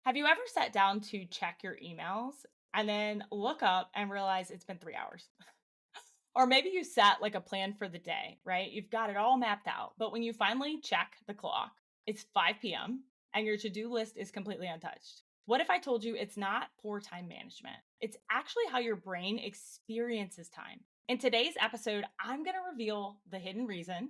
Have you ever sat down to check your emails and then look up and realize it's been 3 hours? Or maybe you set like a plan for the day, right? You've got it all mapped out. But when you finally check the clock, it's 5 p.m. and your to do list is completely untouched. What if I told you it's not poor time management? It's actually how your brain experiences time. In today's episode, I'm going to reveal the hidden reason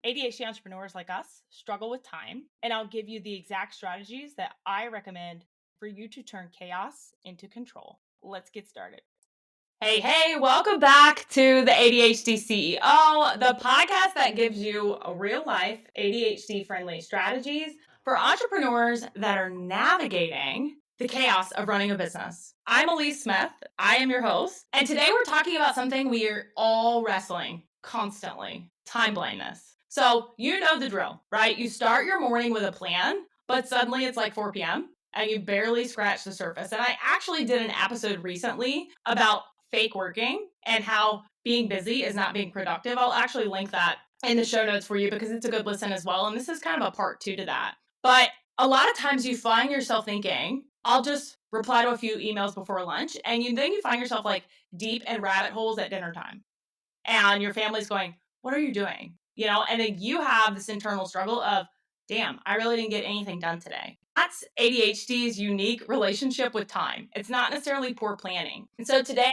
ADHD entrepreneurs like us struggle with time, and I'll give you the exact strategies that I recommend for you to turn chaos into control. Let's get started. Hey, welcome back to the ADHD CEO, the podcast that gives you a real life ADHD friendly strategies for entrepreneurs that are navigating the chaos of running a business. I'm Alyece Smith. I am your host. And today we're talking about something we are all wrestling constantly: time blindness. So, you know the drill, right? You start your morning with a plan, but suddenly it's like 4 p.m. and you barely scratch the surface. And I actually did an episode recently about fake working and how being busy is not being productive. I'll actually link that in the show notes for you because it's a good listen as well. And this is kind of a part 2 to that. But a lot of times you find yourself thinking, I'll just reply to a few emails before lunch. And then you find yourself like deep in rabbit holes at dinner time. And your family's going, what are you doing? And then you have this internal struggle of, damn, I really didn't get anything done today. That's ADHD's unique relationship with time. It's not necessarily poor planning. And so today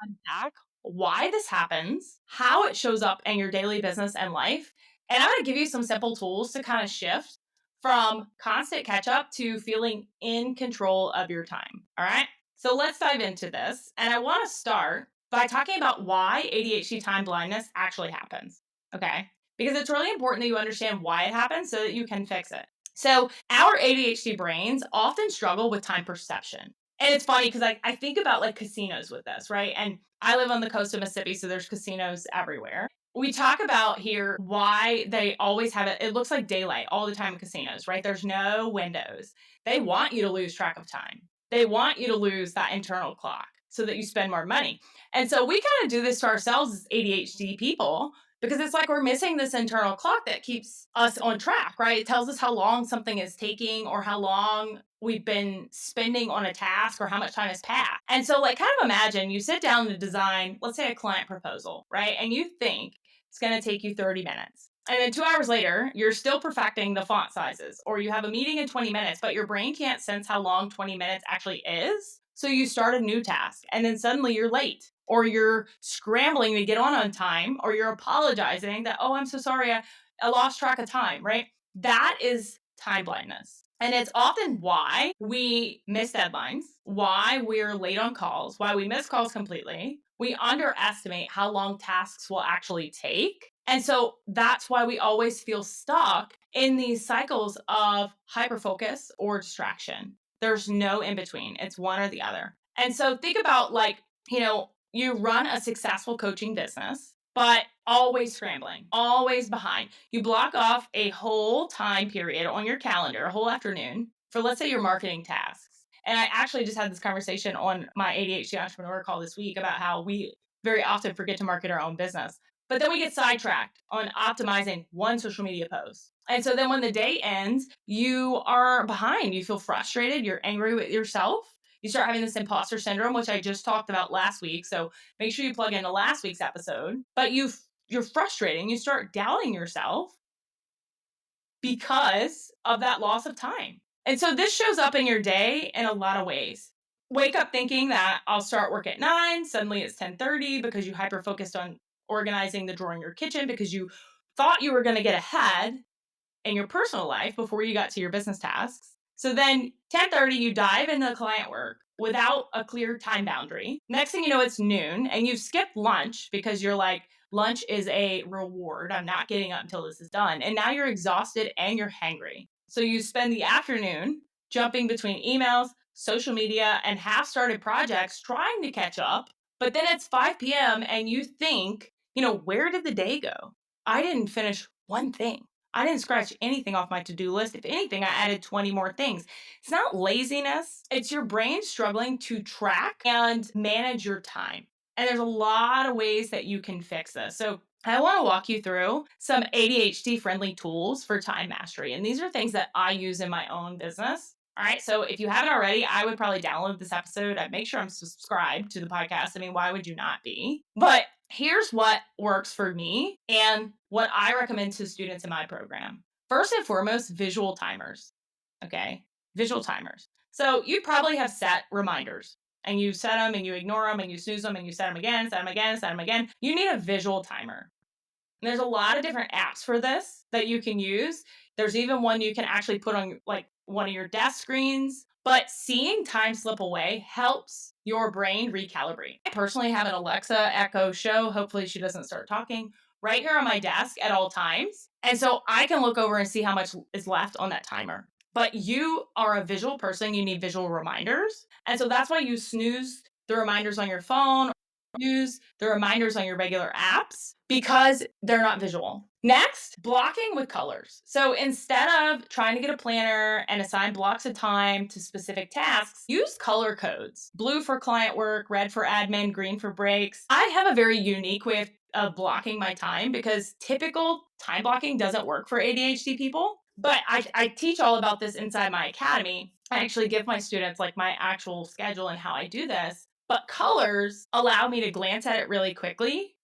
unpack why this happens, how it shows up in your daily business and life. And I'm going to give you some simple tools to kind of shift from constant catch up to feeling in control of your time. All right. So let's dive into this. And I want to start by talking about why ADHD time blindness actually happens. Okay. Because it's really important that you understand why it happens so that you can fix it. So our ADHD brains often struggle with time perception. And it's funny because I think about like casinos with this, right? And I live on the coast of Mississippi, so there's casinos everywhere. We talk about here why they always have it. It looks like daylight all the time in casinos, right? There's no windows. They want you to lose track of time. They want you to lose that internal clock so that you spend more money. And so we kind of do this to ourselves as ADHD people because it's like we're missing this internal clock that keeps us on track, right? It tells us how long something is taking or how long we've been spending on a task or how much time has passed. And so like kind of imagine you sit down to design, let's say a client proposal, right? And you think it's going to take you 30 minutes. And then 2 hours later, you're still perfecting the font sizes, or you have a meeting in 20 minutes, but your brain can't sense how long 20 minutes actually is. So you start a new task and then suddenly you're late, or you're scrambling to get on time, or you're apologizing that, oh, I'm so sorry, I lost track of time, right? That is time blindness. And it's often why we miss deadlines, why we're late on calls, why we miss calls completely. We underestimate how long tasks will actually take. And so that's why we always feel stuck in these cycles of hyperfocus or distraction. There's no in between. It's one or the other. And so think about like, you run a successful coaching business, but always scrambling, always behind. You block off a whole time period on your calendar, a whole afternoon for, let's say, your marketing tasks. And I actually just had this conversation on my ADHD entrepreneur call this week about how we very often forget to market our own business. But then we get sidetracked on optimizing one social media post. And so then when the day ends, you are behind. You feel frustrated. You're angry with yourself. You start having this imposter syndrome, which I just talked about last week. So make sure you plug into last week's episode. But you're frustrating. You start doubting yourself because of that loss of time. And so this shows up in your day in a lot of ways. Wake up thinking that I'll start work at 9. Suddenly it's 10:30 because you hyper focused on organizing the drawer in your kitchen because you thought you were going to get ahead in your personal life before you got to your business tasks. So then 10:30, you dive into client work without a clear time boundary. Next thing you know, it's noon and you've skipped lunch because you're like, lunch is a reward. I'm not getting up until this is done. And now you're exhausted and you're hangry. So you spend the afternoon jumping between emails, social media, and half-started projects trying to catch up. But then it's 5 p.m. and you think, where did the day go? I didn't finish one thing. I didn't scratch anything off my to-do list. If anything, I added 20 more things. It's not laziness. It's your brain struggling to track and manage your time. And there's a lot of ways that you can fix this. So I want to walk you through some ADHD-friendly tools for time mastery. And these are things that I use in my own business. All right. So if you haven't already, I would probably download this episode. I'd make sure I'm subscribed to the podcast. I mean, why would you not be? But here's what works for me and what I recommend to students in my program. First and foremost, visual timers. Okay. Visual timers. So you probably have set reminders and you set them and you ignore them and you snooze them and you set them again, set them again, set them again. You need a visual timer. And there's a lot of different apps for this that you can use. There's even one you can actually put on like one of your desk screens. But seeing time slip away helps your brain recalibrate. I personally have an Alexa Echo Show. Hopefully she doesn't start talking right here on my desk at all times. And so I can look over and see how much is left on that timer. But you are a visual person. You need visual reminders. And so that's why you snooze the reminders on your phone, use the reminders on your regular apps because they're not visual. Next, blocking with colors. So instead of trying to get a planner and assign blocks of time to specific tasks, use color codes. Blue for client work, red for admin, green for breaks. I have a very unique way of blocking my time because typical time blocking doesn't work for ADHD people. But I teach all about this inside my academy. I actually give my students like my actual schedule and how I do this. But colors allow me to glance at it really quickly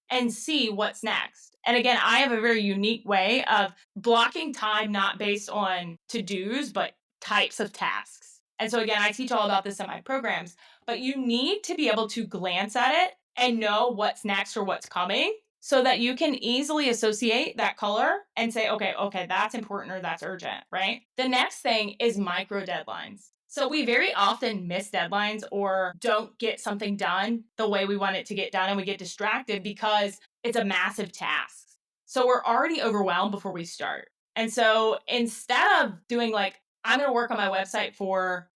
and see what's next. And again, I have a very unique way of blocking time, not based on to-dos, but types of tasks. And so again, I teach all about this in my programs, but you need to be able to glance at it and know what's next or what's coming so that you can easily associate that color and say, okay, that's important or that's urgent, right? The next thing is micro deadlines. So we very often miss deadlines or don't get something done the way we want it to get done, and we get distracted because it's a massive task. So we're already overwhelmed before we start. And so instead of doing like, I'm going to work on my website for,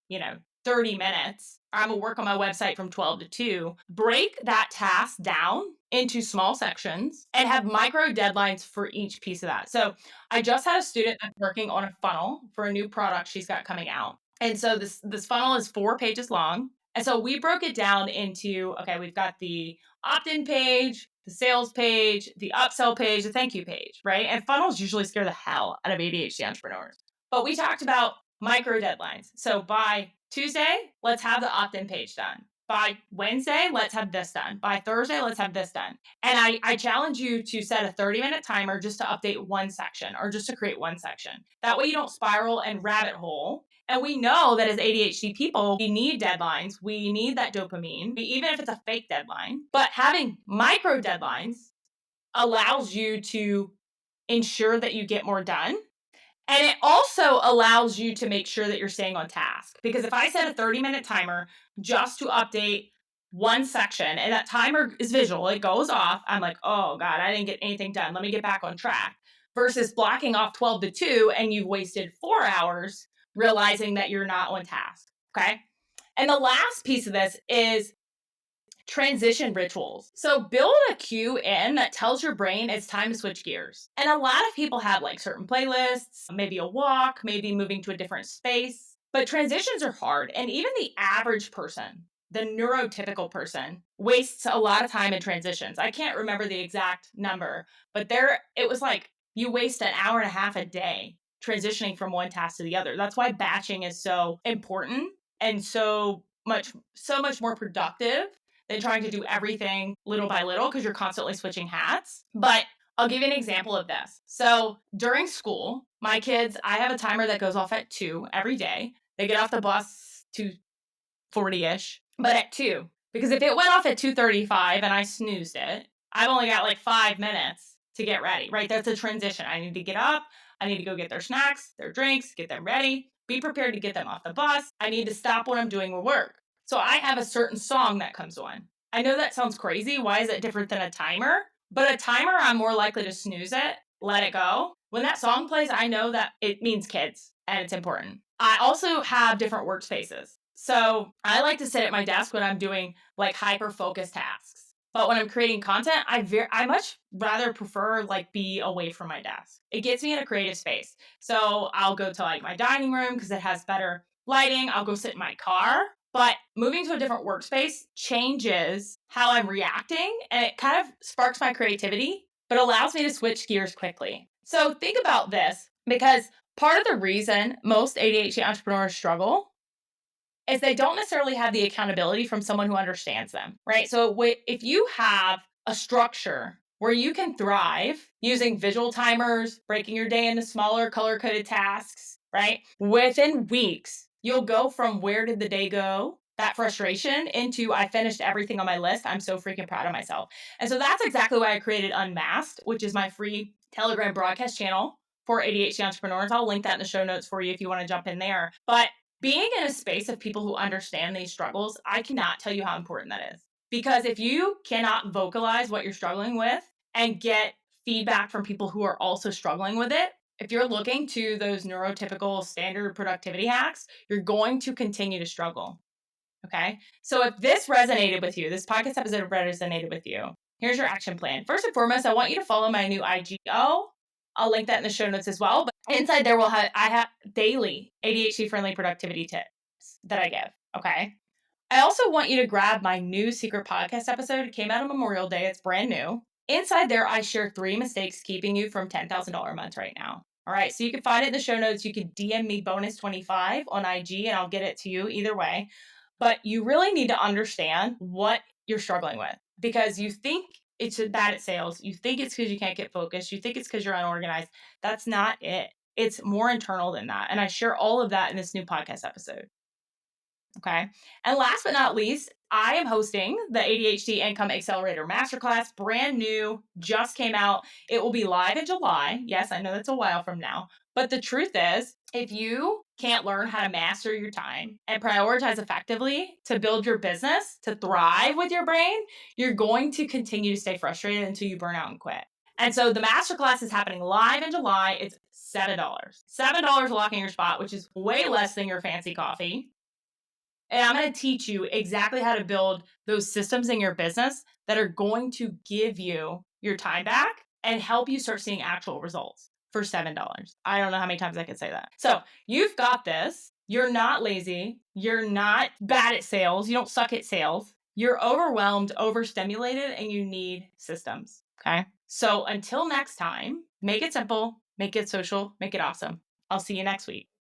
30 minutes, or I'm going to work on my website from 12 to 2, break that task down into small sections and have micro deadlines for each piece of that. So I just had a student that's working on a funnel for a new product she's got coming out. And so this funnel is 4 pages long. And so we broke it down into, okay, we've got the opt-in page, the sales page, the upsell page, the thank you page, right? And funnels usually scare the hell out of ADHD entrepreneurs. But we talked about micro deadlines. So by Tuesday, let's have the opt-in page done. By Wednesday, let's have this done. By Thursday, let's have this done. And I challenge you to set a 30-minute timer just to update one section or just to create one section. That way you don't spiral and rabbit hole. And we know that as ADHD people, we need deadlines. We need that dopamine, even if it's a fake deadline. But having micro deadlines allows you to ensure that you get more done. And it also allows you to make sure that you're staying on task. Because if I set a 30-minute timer just to update one section and that timer is visual, it goes off, I'm like, oh God, I didn't get anything done. Let me get back on track. Versus blocking off 12 to 2 and you've wasted 4 hours realizing that you're not on task, okay? And the last piece of this is transition rituals. So build a cue in that tells your brain it's time to switch gears. And a lot of people have like certain playlists, maybe a walk, maybe moving to a different space. But transitions are hard. And even the average person, the neurotypical person, wastes a lot of time in transitions. I can't remember the exact number, but it was like you waste an hour and a half a day transitioning from one task to the other. That's why batching is so important and so much more productive than trying to do everything little by little because you're constantly switching hats. But I'll give you an example of this. So during school, my kids, I have a timer that goes off at 2 every day. They get off the bus 2:40-ish, but at 2. Because if it went off at 2:35 and I snoozed it, I've only got like 5 minutes to get ready, right? That's a transition. I need to get up. I need to go get their snacks, their drinks, get them ready, be prepared to get them off the bus. I need to stop what I'm doing with work. So I have a certain song that comes on. I know that sounds crazy. Why is it different than a timer? But a timer, I'm more likely to snooze it, let it go. When that song plays, I know that it means kids and it's important. I also have different workspaces. So I like to sit at my desk when I'm doing like hyper-focused tasks. But when I'm creating content, I much rather prefer like be away from my desk. It gets me in a creative space. So I'll go to like my dining room because it has better lighting. I'll go sit in my car. But moving to a different workspace changes how I'm reacting and it kind of sparks my creativity, but allows me to switch gears quickly. So think about this because Part of the reason most ADHD entrepreneurs struggle is they don't necessarily have the accountability from someone who understands them, right? So if you have a structure where you can thrive using visual timers, breaking your day into smaller color-coded tasks, right? Within weeks, you'll go from where did the day go, that frustration, into I finished everything on my list. I'm so freaking proud of myself. And so that's exactly why I created Unmasked, which is my free Telegram broadcast channel for ADHD entrepreneurs. I'll link that in the show notes for you if you want to jump in there. But being in a space of people who understand these struggles, I cannot tell you how important that is. Because if you cannot vocalize what you're struggling with and get feedback from people who are also struggling with it, if you're looking to those neurotypical standard productivity hacks, you're going to continue to struggle. Okay? So if this resonated with you, this podcast episode resonated with you, here's your action plan. First and foremost, I want you to follow my new IGO. I'll link that in the show notes as well. But inside there, I have daily ADHD friendly productivity tips that I give. Okay. I also want you to grab my new secret podcast episode. It came out on Memorial Day. It's brand new. Inside there, I share 3 mistakes keeping you from $10,000 a month right now. All right. So you can find it in the show notes. You can DM me bonus25 on IG and I'll get it to you either way. But you really need to understand what you're struggling with because you think it's bad at sales. You think it's because you can't get focused. You think it's because you're unorganized. That's not it. It's more internal than that. And I share all of that in this new podcast episode. Okay. And last but not least, I am hosting the ADHD Income Accelerator Masterclass, brand new, just came out. It will be live in July. Yes, I know that's a while from now. But the truth is, if you can't learn how to master your time and prioritize effectively to build your business, to thrive with your brain, you're going to continue to stay frustrated until you burn out and quit. And so the masterclass is happening live in July. It's $7. $7 locking your spot, which is way less than your fancy coffee. And I'm going to teach you exactly how to build those systems in your business that are going to give you your time back and help you start seeing actual results for $7. I don't know how many times I can say that. So you've got this. You're not lazy. You're not bad at sales. You don't suck at sales. You're overwhelmed, overstimulated, and you need systems. Okay. So until next time, make it simple, make it social, make it awesome. I'll see you next week.